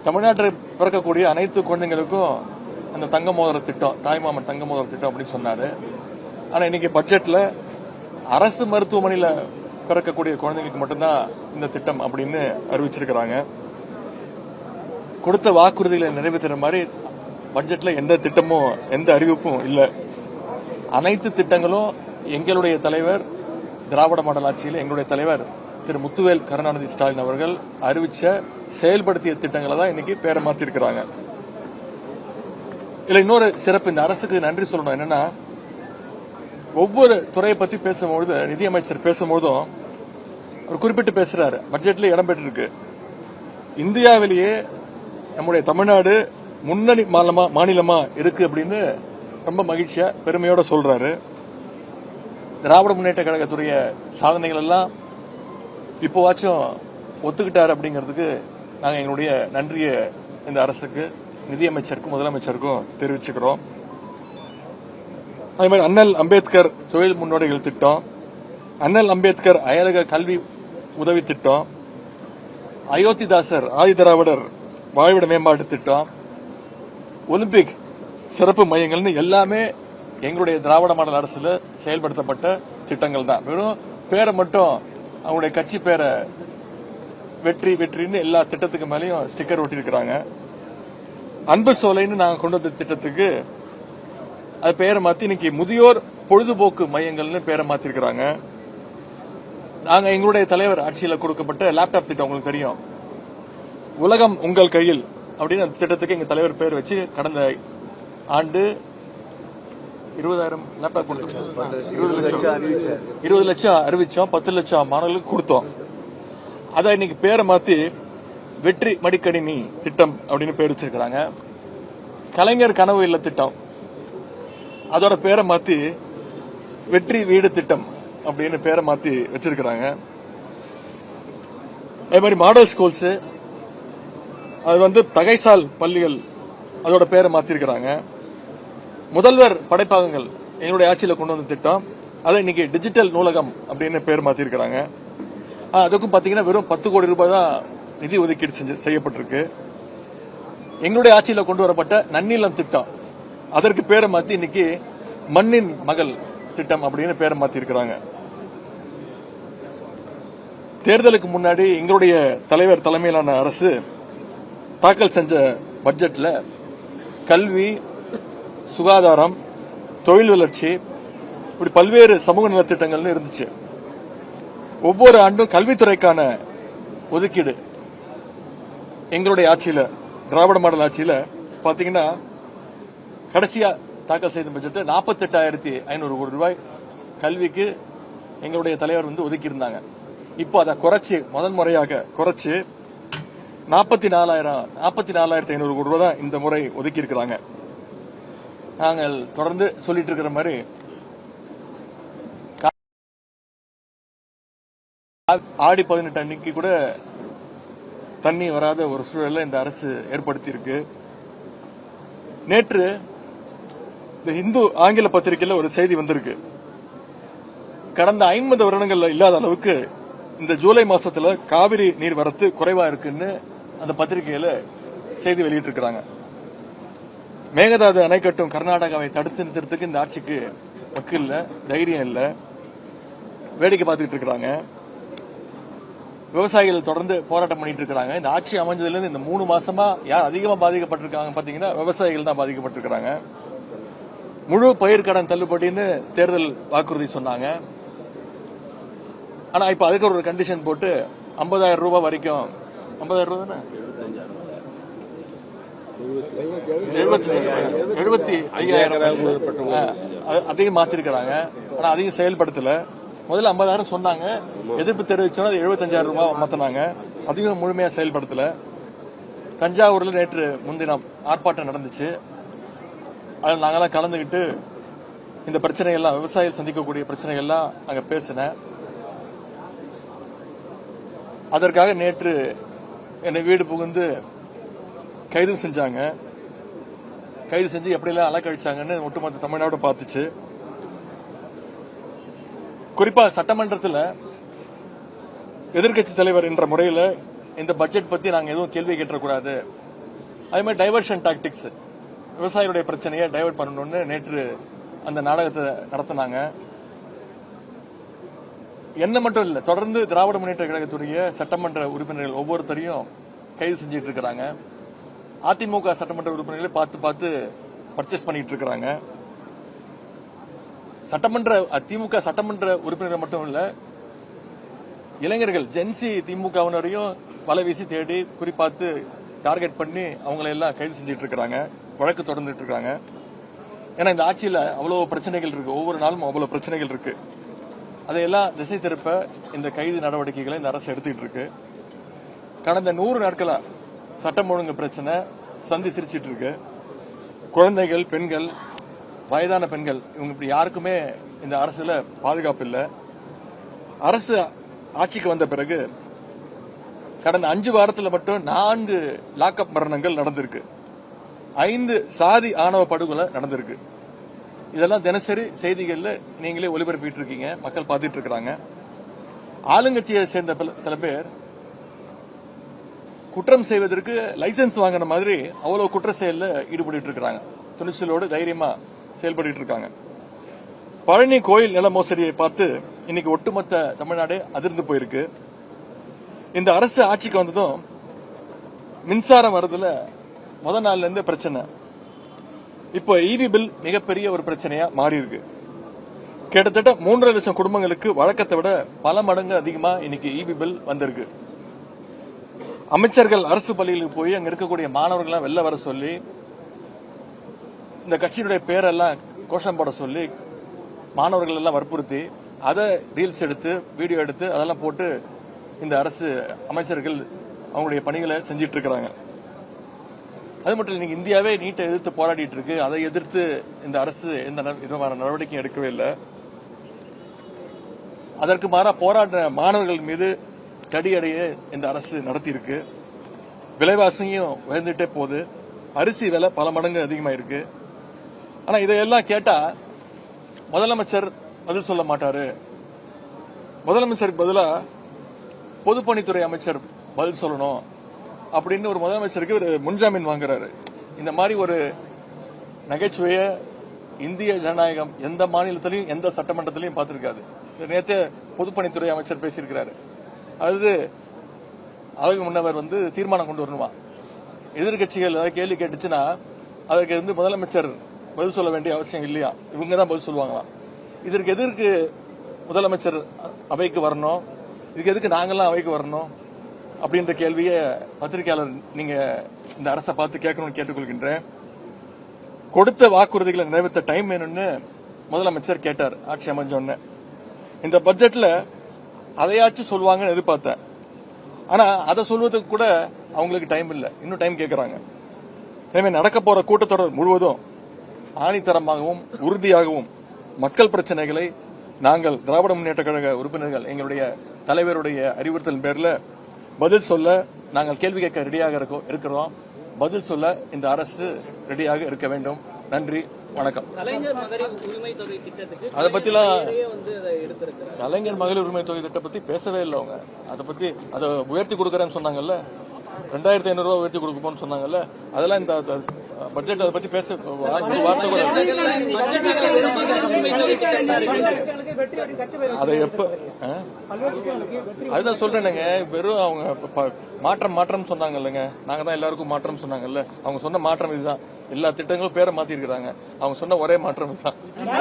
தமிழ்நாட்டில் பிறக்கக்கூடிய அனைத்து குழந்தைங்களுக்கும் அந்த தங்க மோதிர திட்டம், தாய்மாமன் தங்க மோதிர திட்டம் அப்படின்னு சொன்னாரு. ஆனா இன்னைக்கு பட்ஜெட்ல அரசு மருத்துவமனையில பிறக்கக்கூடிய குழந்தைங்களுக்கு மட்டும்தான் இந்த திட்டம் அப்படின்னு அறிவிச்சிருக்கிறாங்க. கொடுத்த வாக்குறுதிகளை நிறைவேற்றுற மாதிரி பட்ஜெட்ல எந்த திட்டமும் எந்த அறிவிப்பும் இல்லை. அனைத்து திட்டங்களும் எங்களுடைய தலைவர் திராவிட மாடல் ஆட்சியில் எங்களுடைய தலைவர் திரு முத்துவேல் கருணாநிதி ஸ்டாலின் அவர்கள் அறிவிச்ச செயல்படுத்திய திட்டங்களை தான் இன்னைக்கு பேரை மாத்திருக்கிறாங்க. இதுல இன்னொரு சிறப்பு, இந்த அரசுக்கு நன்றி சொல்லணும். என்னன்னா, ஒவ்வொரு துறையை பத்தி பேசும்போது நிதியமைச்சர் பேசும்போதும் அவர் குறிப்பிட்டு பேசுறாரு. பட்ஜெட்ல இடம்பெற்றிருக்கு. இந்தியாவிலேயே நம்முடைய தமிழ்நாடு முன்னணி மாநிலமா இருக்கு அப்படின்னு ரொம்ப மகிழ்ச்சியா பெருமையோட சொல்றாரு. திராவிட முன்னேற்ற கழகத்துடைய சாதனைகள் எல்லாம் இப்போவாச்சும் ஒத்துக்கிட்டாரு அப்படிங்கிறதுக்கு நாங்க எங்களுடைய நன்றியை இந்த அரசுக்கு, நிதியமைச்சருக்கும் முதலமைச்சருக்கும் தெரிவிச்சுக்கிறோம். அதே மாதிரி அண்ணல் அம்பேத்கர் தொழில் முன்னோடிகள் திட்டம், அண்ணல் அம்பேத்கர் அயலக கல்வி உதவி திட்டம், அயோத்திதாசர் ஆதிதிராவிடர் வாழ்விட மேம்பாட்டு திட்டம், ஒலிம்பிக் சிறப்பு மையங்கள்னு எல்லாமே எங்களுடைய திராவிட மாடல் அரசுல செயல்படுத்தப்பட்ட திட்டங்கள் தான். வெறும் பேரை மட்டும், அவங்களுடைய கட்சி பேரை வெற்றி வெற்றின்னு எல்லா திட்டத்துக்கு மேலேயும் ஸ்டிக்கர் ஒட்டியிருக்கிறாங்க. அன்பு சோலைன்னு நாங்க கொண்டு வந்த திட்டத்துக்கு அது பேரை மாத்தி இன்னைக்கு முதியோர் பொழுதுபோக்கு மையங்கள்னு பேரை மாத்திருக்கிறாங்க. நாங்க எங்களுடைய தலைவர் ஆட்சியில் கொடுக்கப்பட்ட லேப்டாப் திட்டம் உங்களுக்கு தெரியும், உலகம் உங்கள் கையில் அப்படின்னு அந்த திட்டத்துக்கு எங்க தலைவர் பேர் வச்சு கடந்த ஆண்டு 20,000 லேப்டாப் கொடுத்தோம். 20 லட்சம் அறிவிச்சோம், 10 லட்சம் மாணவர்களுக்கு கொடுத்தோம். அதை இன்னைக்கு பேரை மாத்தி வெற்றி மடிக்கணினி திட்டம் அப்படின்னு பேர் வச்சிருக்கிறாங்க. கலைஞர் கனவு இல்ல திட்டம், அதோட பேரை மாத்தி வெற்றி வீடு திட்டம் அப்படின்னு பேரை மாத்தி வச்சிருக்கிறாங்க. அதே மாதிரி மாடல் ஸ்கூல்ஸ், அது தகைசால் பள்ளிகள், அதோட பேரை மாத்திருக்கிறாங்க. முதல்வர் படைப்பாகங்கள் எங்களுடைய ஆட்சியில் கொண்டு வந்த திட்டம், அதை இன்னைக்கு டிஜிட்டல் நூலகம் அப்படின்னு பேர் மாத்திருக்கிறாங்க. அதுக்கும் பாத்தீங்கன்னா வெறும் 10 கோடி ரூபாய் தான் நிதி ஒதுக்கீடு செய்யப்பட்டிருக்கு. எங்களுடைய ஆட்சியில் கொண்டு வரப்பட்ட நன்னிலம் திட்டம், அதற்கு பேரை மாத்தி இன்னைக்கு மண்ணின் மகள் திட்டம் அப்படின்னு பேரை மாத்திருக்கிறாங்க. தேர்தலுக்கு முன்னாடி எங்களுடைய தலைவர் தலைமையிலான அரசு தாக்கல் செஞ்ச பட்ஜெட்ல கல்வி, சுகாதாரம், தொழில் வளர்ச்சி, இப்படி பல்வேறு சமூக நலத்திட்டங்கள் இருந்துச்சு. ஒவ்வொரு ஆண்டும் கல்வித்துறைக்கான ஒதுக்கீடு எங்களுடைய ஆட்சியில, திராவிட மாடல் ஆட்சியில பாத்தீங்கன்னா கடைசியா தாக்கல் செய்த பட்ஜெட் 48,500 கோடி ரூபாய் கல்விக்கு எங்களுடைய தலைவர் ஒதுக்கி இருந்தாங்க. இப்போ அதை குறைச்சு, முதன்முறையாக குறைச்சு 44,500 கோடி ரூபாய் தான் இந்த முறை ஒதுக்கி இருக்கிறாங்க. நாங்கள் தொடர்ந்து சொல்லிட்டு இருக்கிற மாதிரி ஆடி 18 அன்னைக்கு கூட தண்ணி வராத ஒரு சூழலை இந்த அரசு ஏற்படுத்தி இருக்கு. நேற்று இந்த இந்து ஆங்கில பத்திரிகையில் ஒரு செய்தி வந்திருக்கு. கடந்த 50 வருடங்கள்ல இல்லாத அளவுக்கு இந்த ஜூலை மாசத்துல காவிரி நீர் வரத்து குறைவா இருக்குன்னு அந்த பத்திரிகையில செய்தி வெளியிட்டிருக்கிறாங்க. மேகதாது அணை கட்டும் கர்நாடகாவை தடுத்து நிறுத்துறதுக்கு இந்த ஆட்சிக்கு வக்கு இல்ல, தைரியம் இல்ல, வேடிக்கை பார்த்துட்டு இருக்காங்க. விவசாயிகள் தொடர்ந்து போராட்டம் பண்ணிட்டு இருக்காங்க. இந்த ஆட்சி அமைஞ்சதுல இருந்து இந்த 3 மாசமா யார் அதிகமா பாதிக்கப்பட்டிருக்காங்க பாத்தீங்கன்னா விவசாயிகள் தான் பாதிக்கப்பட்டிருக்காங்க. முழு பயிர்க்கடன் தள்ளுபடின்னு தேர்தல் வாக்குறுதி சொன்னாங்க. ஆனா இப்ப அதுக்கு ஒரு கண்டிஷன் போட்டு 50,000 ரூபாய் வரைக்கும், 50,000 ரூபாய் தானே, 75,000 அதையும் மாத்திருக்கிறாங்க. ஆனா அதையும் செயல்படுத்தல. முதல்ல 50,000 சொன்னாங்க, எதிர்ப்பு தெரிவிச்சோம், 75,000 ரூபாய் மாத்தினாங்க. அதையும் முழுமையா செயல்படுத்தல. தஞ்சாவூர்ல நேற்று முன்தினம் ஆர்ப்பாட்டம் நடந்துச்சு. அதில் நாங்கெல்லாம் கலந்துகிட்டு இந்த பிரச்சனைகள்லாம், விவசாயிகள் சந்திக்கக்கூடிய பிரச்சனைகள்லாம் அங்க பேசினேன். அதற்காக நேற்று என்னை வீடு புகுந்து கைது செஞ்சாங்க. கைது செஞ்சு எப்படியெல்லாம் அலக்கழிச்சாங்கன்னு ஒட்டுமொத்த தமிழ்நாடு பார்த்துச்சு. குறிப்பா சட்டமன்றத்தில் எதிர்க்கட்சி தலைவர் என்ற முறையில் இந்த பட்ஜெட் பத்தி நாங்க எதுவும் கேள்வி கேட்டக்கூடாது, அதே மாதிரி டைவர்ஷன் டாக்டிக்ஸ், விவசாயிகளுடைய பிரச்சனையை டைவர்ட் பண்ணணும்னு நேற்று அந்த நாடகத்தை நடத்தினாங்க. என்ன மட்டும் இல்ல, தொடர்ந்து திராவிட முன்னேற்ற கழகத்துடைய சட்டமன்ற உறுப்பினர்கள் ஒவ்வொருத்தரையும் கைது செஞ்சிட்டு இருக்கிறாங்க. அதிமுக சட்டமன்ற உறுப்பினர்களை பார்த்து பர்ச்சேஸ் பண்ணிட்டு இருக்கிறாங்க. திமுக சட்டமன்ற உறுப்பினர்கள் மட்டும் இல்ல, இளைஞர்கள் ஜென்சி திமுகவினரையும் வலை வீசி தேடி குறிப்பாத்து டார்கெட் பண்ணி அவங்களை எல்லாம் கைது செஞ்சிட்டு இருக்கிறாங்க, வழக்கு தொடர்ந்துட்டு இருக்காங்க. ஏன்னா இந்த ஆட்சியில அவ்வளவு பிரச்சனைகள் இருக்கு, ஒவ்வொரு நாளும் அவ்வளவு பிரச்சனைகள் இருக்கு. அதையெல்லாம் திசை திருப்ப இந்த கைது நடவடிக்கைகளை இந்த அரசு எடுத்துக்கிட்டு இருக்கு. கடந்த 100 நாட்களா சட்டம் ஒழுங்கு பிரச்சனை சந்தி சிரிச்சிட்டு இருக்கு. குழந்தைகள், பெண்கள், வயதான பெண்கள், இவங்க இப்படி யாருக்குமே இந்த அரசுல பாதுகாப்பு இல்லை. அரசு ஆட்சிக்கு வந்த பிறகு கடந்த 5 வாரத்தில் மட்டும் 4 லாக்அப் மரணங்கள் நடந்திருக்கு. 5 சாதி ஆணவ படுகொலை நடந்திருக்கு. இதெல்லாம் தினசரி செய்திகள்ல நீங்களே ஒளிபரப்பிட்டு இருக்கீங்க, மக்கள் பார்த்துட்டு இருக்காங்க. ஆளுங்கட்சியை சேர்ந்த சில பேர் குற்றம் செய்வதற்கு லைசன்ஸ் வாங்கின மாதிரி அவ்வளவு குற்ற செயல்ல ஈடுபட்டு இருக்காங்க. துணிச்சலோடு தைரியமா செயல்பட்டு இருக்காங்க. பழனி கோயில் நில மோசடியை பார்த்து இன்னைக்கு ஒட்டுமொத்த தமிழ்நாடு அதிர்ந்து போயிருக்கு. இந்த அரசு ஆட்சிக்கு வந்ததும் மின்சாரம் வரதுல முதல் நாள்ல இருந்து பிரச்சனை. இப்போ இபி பில் மிகப்பெரிய ஒரு பிரச்சனையா மாறி இருக்கு. கிட்டத்தட்ட 3.5 லட்சம் குடும்பங்களுக்கு வழக்கத்தை விட பல மடங்கு அதிகமா இன்னைக்கு இபி பில் வந்திருக்கு. அமைச்சர்கள் அரசு பள்ளிகளுக்கு போய் அங்க இருக்கக்கூடிய மாணவர்கள் வெளில வர சொல்லி, இந்த கட்சியினுடைய பேரெல்லாம் கோஷம் போட சொல்லி மாணவர்கள் எல்லாம் வற்புறுத்தி அதை ரீல்ஸ் எடுத்து வீடியோ எடுத்து அதெல்லாம் போட்டு இந்த அரசு அமைச்சர்கள் அவங்களுடைய பணிகளை செஞ்சிட்டு இருக்கிறாங்க. அது மட்டும் இல்ல, இந்தியாவே நீட்டை எதிர்த்து போராடிட்டு இருக்கு. அதை எதிர்த்து இந்த அரசு எந்த விதமான நடவடிக்கையும் எடுக்கவே இல்லை. அதற்கு மாறா போராட்ட மாணவர்கள் மீது தடியடையை இந்த அரசு நடத்தியிருக்கு. விலைவாசியும் உயர்ந்துட்டே போகுது. அரிசி விலை பல மடங்கு அதிகமாயிருக்கு. ஆனா இதையெல்லாம் கேட்டா முதலமைச்சர் பதில் சொல்ல மாட்டாரு. முதலமைச்சருக்கு பதிலா பொதுப்பணித்துறை அமைச்சர் பதில் சொல்லணும் அப்படின்னு ஒரு முதலமைச்சருக்கு ஒரு முன்ஜாமீன் வாங்குறாரு. இந்த மாதிரி ஒரு நகைச்சுவைய இந்திய ஜனநாயகம் எந்த மாநிலத்திலையும் எந்த சட்டமன்றத்திலையும் பார்த்திருக்காது. நேற்று பொதுப்பணித்துறை அமைச்சர் பேசியிருக்கிறாரு. அது அவைக்கு முன்னவர் தீர்மானம் கொண்டு வரணுமா, எதிர்கட்சிகள் ஏதாவது கேள்வி கேட்டுச்சுன்னா அதற்கு முதலமைச்சர் பதில் சொல்ல வேண்டிய அவசியம் இல்லையா, இவங்க தான் பதில் சொல்லுவாங்களாம். இதற்கு எதற்கு முதலமைச்சர் அவைக்கு வரணும், இதுக்கு எதுக்கு நாங்கெல்லாம் அவைக்கு வரணும் அப்படின்ற கேள்வியை பத்திரிகையாளர் நீங்க இந்த அரசை பார்த்து கேட்கணும்னு கேட்டுக்கொள்கின்றேன். கொடுத்த வாக்குறுதிகளை நிறைவேற்ற டைம் வேணும்னு முதலமைச்சர் கேட்டார் ஆட்சி அமைஞ்சோன்னு. இந்த பட்ஜெட்ல அதையாச்சும் சொல்லுவாங்கன்னு எதிர்பார்த்தேன். ஆனா அதை சொல்வதற்கு கூட அவங்களுக்கு டைம் இல்லை, இன்னும் டைம் கேட்கறாங்க. எனவே நடக்க போற கூட்டத்தொடர் முழுவதும் ஆணித்தரமாகவும் உறுதியாகவும் மக்கள் பிரச்சனைகளை நாங்கள் திராவிட முன்னேற்ற கழக உறுப்பினர்கள் எங்களுடைய தலைவருடைய அறிவுறுத்தல் பேர்ல பதில் சொல்ல நாங்கள் கேள்வி கேட்க ரெடியாக இருக்கிறோம். பதில் சொல்ல இந்த அரசு ரெடியாக இருக்க வேண்டும். நன்றி, வணக்கம். அதை பத்திலாம் கலைஞர் மகளிர் உரிமை தொகை திட்டம் பத்தி பேசவே இல்லை அவங்க. அதை உயர்த்தி கொடுக்கறேன்னு சொன்னாங்கல்ல, 2500 ரூபாய் உயர்த்தி கொடுப்போம்னு சொன்னாங்கல்ல, அதெல்லாம் இந்த பட்ஜெட் அதை பத்தி பேச வார்த்தை கூட அதை எப்ப அதுதான் சொல்றேனுங்க. வெறும் அவங்க மாற்றம் சொன்னாங்க இல்லைங்க, நாங்க தான் எல்லாருக்கும் மாற்றம் சொன்னாங்கல்ல, அவங்க சொன்ன மாற்றம் இதுதான். எல்லா திட்டங்களும் பேரை மாத்தி இருக்கிறாங்க, அவங்க சொன்ன ஒரே மாற்றம் இதுதான்.